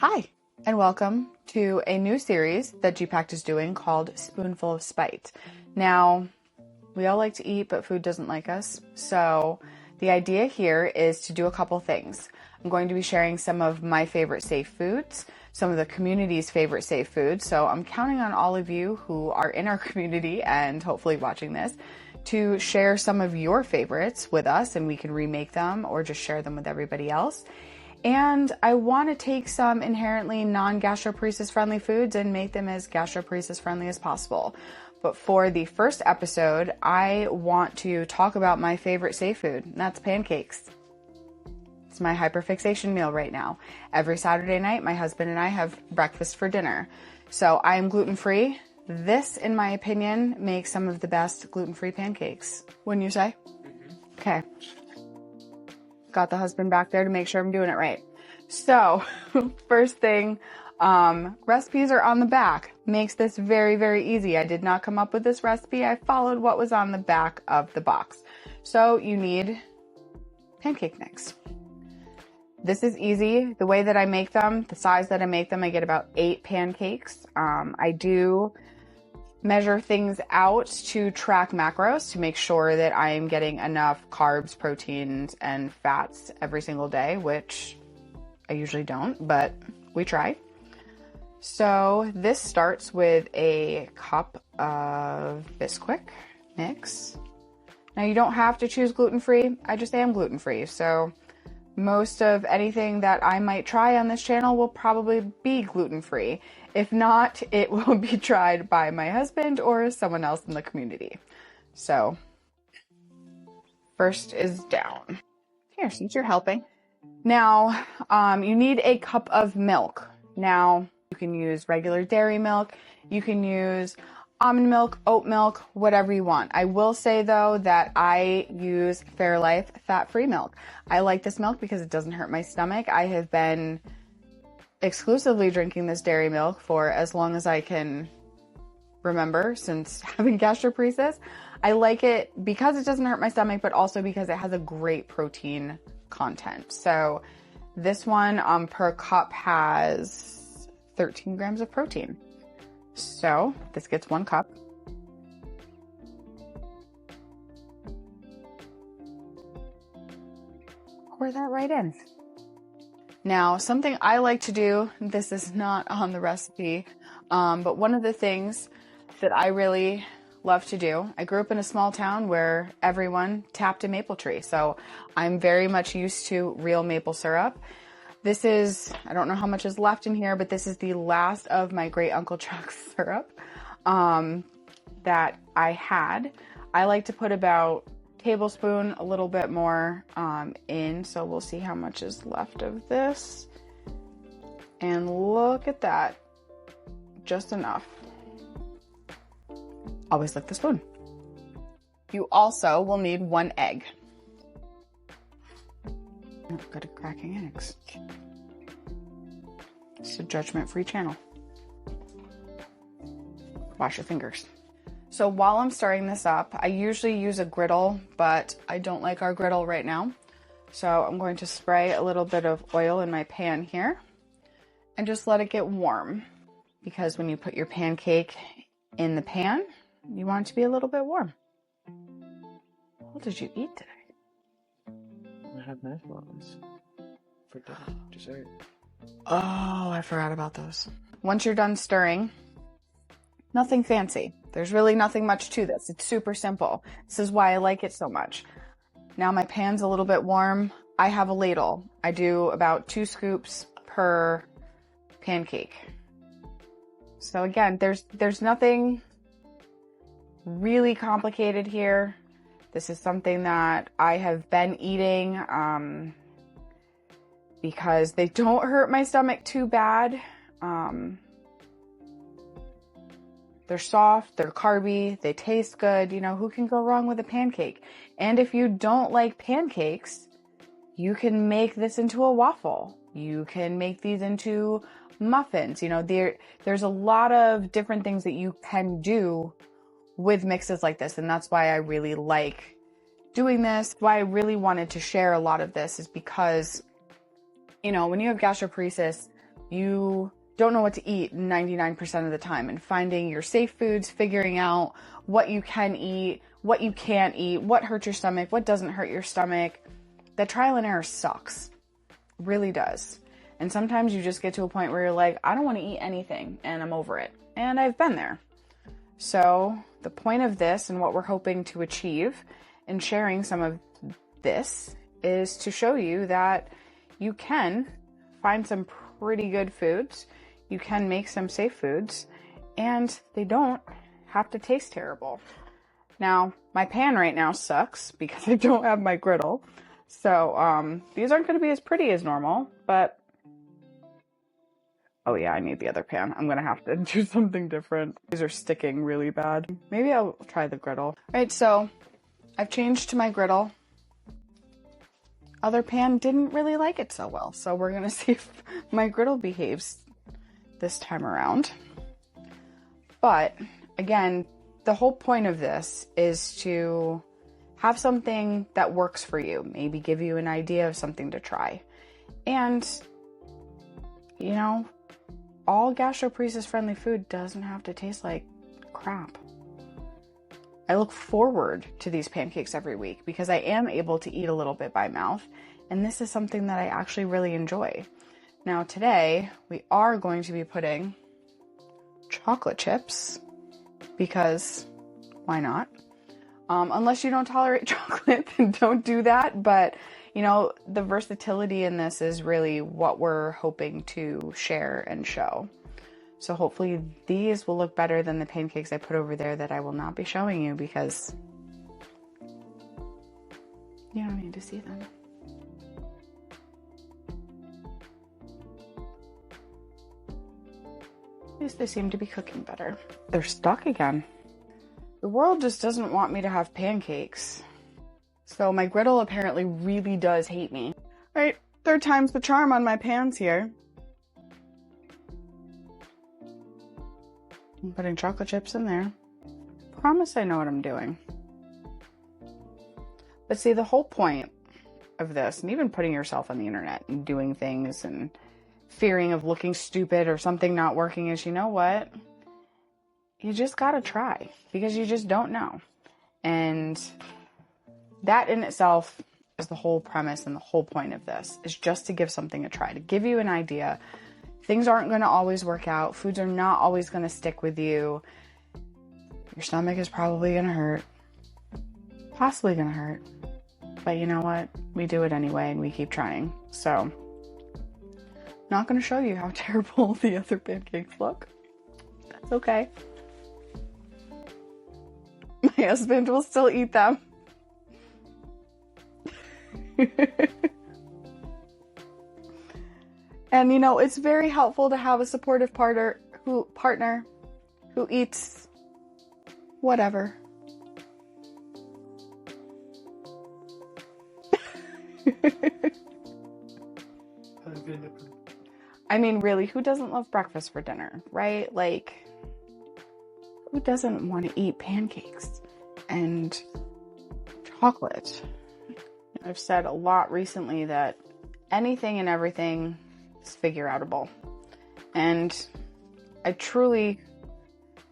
Hi, and welcome to a new series that G-PACT is doing called Spoonful of Spite. Now, we all like to eat, but food doesn't like us. So the idea here is to do a couple things. I'm going to be sharing some of my favorite safe foods, some of the community's favorite safe foods. So I'm counting on all of you who are in our community and hopefully watching this to share some of your favorites with us, and we can remake them or just share them with everybody else. And I want to take some inherently non-gastroparesis-friendly foods and make them as gastroparesis-friendly as possible. But for the first episode, I want to talk about my favorite safe food, and that's pancakes. It's my hyperfixation meal right now. Every Saturday night, my husband and I have breakfast for dinner. So I am gluten-free. This, in my opinion, makes some of the best gluten-free pancakes. Wouldn't you say? Okay. Got the husband back there to make sure I'm doing it right. So, first thing, recipes are on the back. Makes this very, very easy. I did not come up with this recipe. I followed what was on the back of the box. So, you need pancake mix. This is easy. The way that I make them, the size that I make them, I get about 8 pancakes. I do measure things out to track macros to make sure that I am getting enough carbs, proteins, and fats every single day, which I usually don't, but we try. So this starts with a cup of Bisquick mix. Now you don't have to choose gluten-free. I just am gluten-free. So most of anything that I might try on this channel will probably be gluten-free. If not, it will be tried by my husband or someone else in the community. So, first is down. Here, since you're helping. Now, you need a cup of milk. Now, you can use regular dairy milk. You can use almond milk, oat milk, whatever you want. I will say, though, that I use Fairlife fat-free milk. I like this milk because it doesn't hurt my stomach. I have been exclusively drinking this dairy milk for as long as I can remember since having gastroparesis. I like it because it doesn't hurt my stomach, but also because it has a great protein content. So this one per cup has 13 grams of protein. So this gets 1 cup. Pour that right in. Now, something I like to do, this is not on the recipe, but one of the things that I really love to do, I grew up in a small town where everyone tapped a maple tree. So I'm very much used to real maple syrup. This is, I don't know how much is left in here, but this is the last of my great Uncle Chuck's syrup that I had. I like to put about tablespoon, a little bit more in, so we'll see how much is left of this. And look at that, just enough. Always lick the spoon. You also will need 1 egg. Oh, good at cracking eggs. It's a judgment-free channel. Wash your fingers. So while I'm stirring this up, I usually use a griddle, but I don't like our griddle right now. So I'm going to spray a little bit of oil in my pan here and just let it get warm. Because when you put your pancake in the pan, you want it to be a little bit warm. What did you eat today? I had marshmallows for dessert. Oh, I forgot about those. Once you're done stirring, nothing fancy. There's really nothing much to this. It's super simple. This is why I like it so much. Now my pan's a little bit warm. I have a ladle. I do about 2 scoops per pancake. So again, there's nothing really complicated here. This is something that I have been eating because they don't hurt my stomach too bad. They're soft, they're carby, they taste good. You know, who can go wrong with a pancake? And if you don't like pancakes, you can make this into a waffle. You can make these into muffins. You know, there's a lot of different things that you can do with mixes like this. And that's why I really like doing this. Why I really wanted to share a lot of this is because, you know, when you have gastroparesis, you don't know what to eat 99% of the time, and finding your safe foods, figuring out what you can eat, what you can't eat, what hurts your stomach, what doesn't hurt your stomach. That trial and error sucks. It really does. And sometimes you just get to a point where you're like, I don't want to eat anything, and I'm over it. And I've been there. So the point of this and what we're hoping to achieve in sharing some of this is to show you that you can find some pretty good foods. You can make some safe foods, and they don't have to taste terrible. Now, my pan right now sucks because I don't have my griddle. So these aren't going to be as pretty as normal, but oh yeah, I need the other pan. I'm going to have to do something different. These are sticking really bad. Maybe I'll try the griddle. All right, so I've changed to my griddle. Other pan didn't really like it so well, so we're going to see if my griddle behaves this time around. But again, the whole point of this is to have something that works for you, maybe give you an idea of something to try. And, you know, all gastroparesis-friendly food doesn't have to taste like crap. I look forward to these pancakes every week because I am able to eat a little bit by mouth, and this is something that I actually really enjoy. Now today, we are going to be putting chocolate chips because why not? Unless you don't tolerate chocolate, then don't do that. But, you know, the versatility in this is really what we're hoping to share and show. So hopefully these will look better than the pancakes I put over there that I will not be showing you because you don't need to see them. At least they seem to be cooking better. They're stuck again. The world just doesn't want me to have pancakes. So my griddle apparently really does hate me. All right, third time's the charm on my pans here. I'm putting chocolate chips in there. Promise I know what I'm doing. But see, the whole point of this, and even putting yourself on the internet and doing things and fearing of looking stupid or something not working, is, you know what? You just gotta try because you just don't know. And that in itself is the whole premise and the whole point of this, is just to give something a try, to give you an idea. Things aren't going to always work out. Foods are not always going to stick with you. Your stomach is probably going to hurt. Possibly going to hurt. But you know what? We do it anyway and we keep trying. So, not going to show you how terrible the other pancakes look. That's okay. My husband will still eat them. And you know, it's very helpful to have a supportive partner who eats whatever. I mean, really, who doesn't love breakfast for dinner, right? Like, who doesn't want to eat pancakes and chocolate? I've said a lot recently that anything and everything is figure outable. And I truly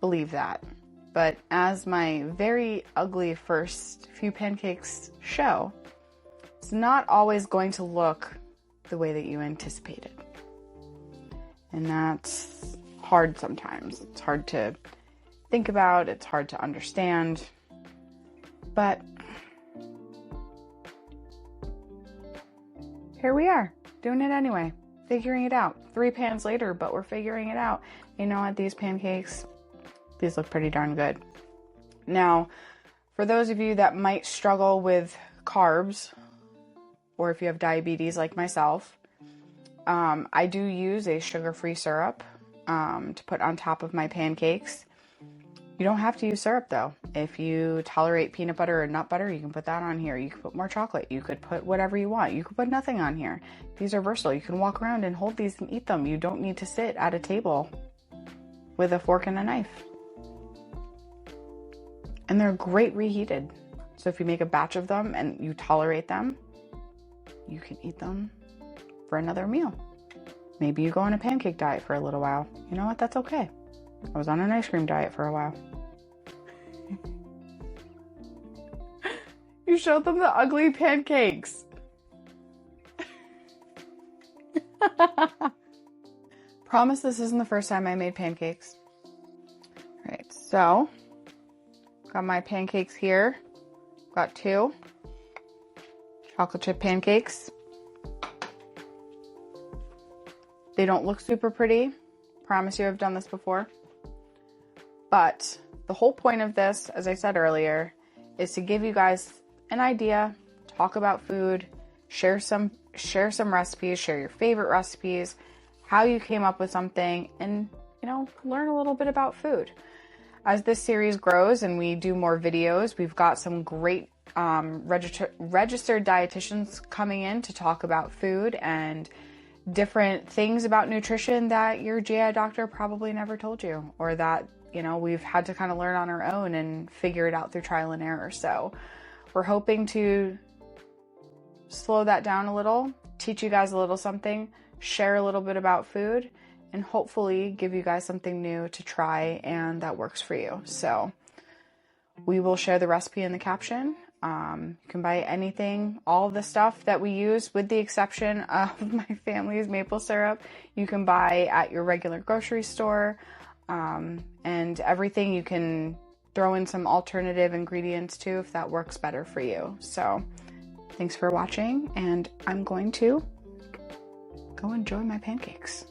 believe that. But as my very ugly first few pancakes show, it's not always going to look the way that you anticipated. And that's hard sometimes. It's hard to think about, it's hard to understand. But here we are, doing it anyway, figuring it out. 3 pans later, but we're figuring it out. You know what, these pancakes, these look pretty darn good. Now, for those of you that might struggle with carbs, or if you have diabetes like myself, I do use a sugar-free syrup to put on top of my pancakes. You don't have to use syrup though. If you tolerate peanut butter or nut butter, you can put that on here. You can put more chocolate. You could put whatever you want. You could put nothing on here. These are versatile. You can walk around and hold these and eat them. You don't need to sit at a table with a fork and a knife. And they're great reheated. So if you make a batch of them and you tolerate them, you can eat them for another meal. Maybe you go on a pancake diet for a little while. You know what? That's okay. I was on an ice cream diet for a while. You showed them the ugly pancakes. Promise this isn't the first time I made pancakes. All right, so got my pancakes here. Got 2 chocolate chip pancakes. They don't look super pretty. Promise you I've done this before. But the whole point of this, as I said earlier, is to give you guys an idea, talk about food, share some recipes, share your favorite recipes, how you came up with something, and, you know, learn a little bit about food. As this series grows and we do more videos, we've got some great registered dietitians coming in to talk about food and different things about nutrition that your GI doctor probably never told you, or that, you know, we've had to kind of learn on our own and figure it out through trial and error. So we're hoping to slow that down a little, teach you guys a little something, share a little bit about food, and hopefully give you guys something new to try and that works for you. So we will share the recipe in the caption. You can buy anything, all the stuff that we use, with the exception of my family's maple syrup, you can buy at your regular grocery store. And everything you can throw in some alternative ingredients too, if that works better for you. So thanks for watching, and I'm going to go enjoy my pancakes.